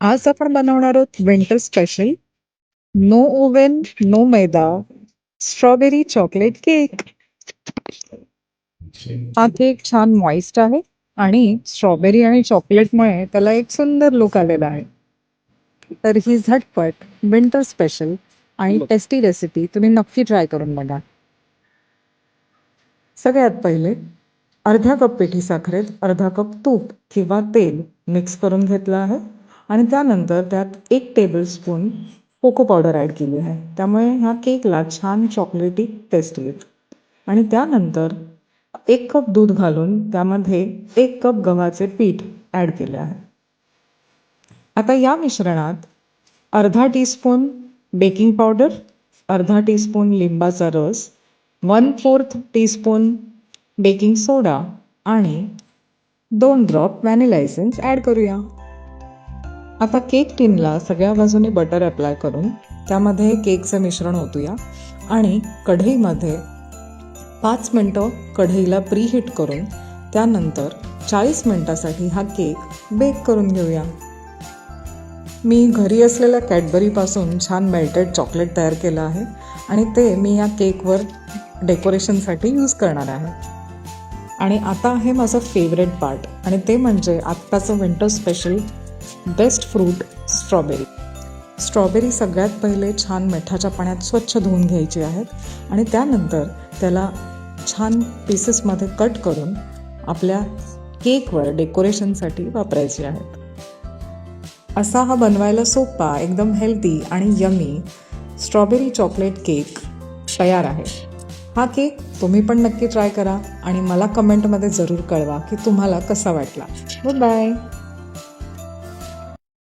आज आपण बनवणार आहोत winter special no oven no maida strawberry chocolate cake. हा केक छान मॉइस्ट आहे आणि स्ट्रॉबेरी आणि चॉकलेटमुळे त्याला एक सुंदर लुक आलेला आहे. तर ही झटपट विंटर स्पेशल आणि टेस्टी रेसिपी तुम्ही नक्की ट्राय करून बघा. सगळ्यात पहिले अर्धा कप पिठी साखरेत अर्धा कप तूप किंवा तेल मिक्स करून घेतलं आहे आणि त्यानंतर त्यात 1 टेबलस्पून कोको पावडर ॲड केली आहे. त्यामुळे ह्या केकला छान चॉकलेटी टेस्ट येईल. आणि त्यानंतर 1 कप दूध घालून त्यामध्ये 1 कप गव्हाचे पीठ ॲड केले आहे. आता या मिश्रणात अर्धा टीस्पून बेकिंग पावडर, अर्धा टीस्पून लिंबाचा रस, 1/4 टीस्पून बेकिंग सोडा आणि 2 ड्रॉप व्हॅनिला एसेन्स ॲड करूया. आता केक टिनला सगळ्या बाजूने बटर अप्लाय करून त्यामध्ये केकचं मिश्रण ओतूया आणि कढईमध्ये 5 मिनटं कढईला प्रीहीट करून त्यानंतर 40 मिनटासाठी हा केक बेक करून घेऊया. मी घरी असलेल्या कॅडबरीपासून छान मेल्टेड चॉकलेट तयार केलं आहे आणि ते मी या केकवर डेकोरेशनसाठी यूज करणार आहे. आणि आता आहे माझं फेवरेट पार्ट आणि ते म्हणजे आत्ताचं winter special best fruit strawberry. Strawberry सगळ्यात पहिले छान मिठाच्या पाण्यात स्वच्छ धुवून घ्यायची आहेत आणि त्यानंतर त्याला छान पीसेसमध्ये कट करून आपल्या केकवर डेकोरेशनसाठी वापरायची आहेत. असा हा बनवायला सोपा, एकदम हेल्दी आणि यमी स्ट्रॉबेरी चॉकलेट केक तयार आहे. हा केक तुम्ही पण नक्की ट्राय करा आणि मला कमेंटमध्ये जरूर कळवा की तुम्हाला कसा वाटला. बाय.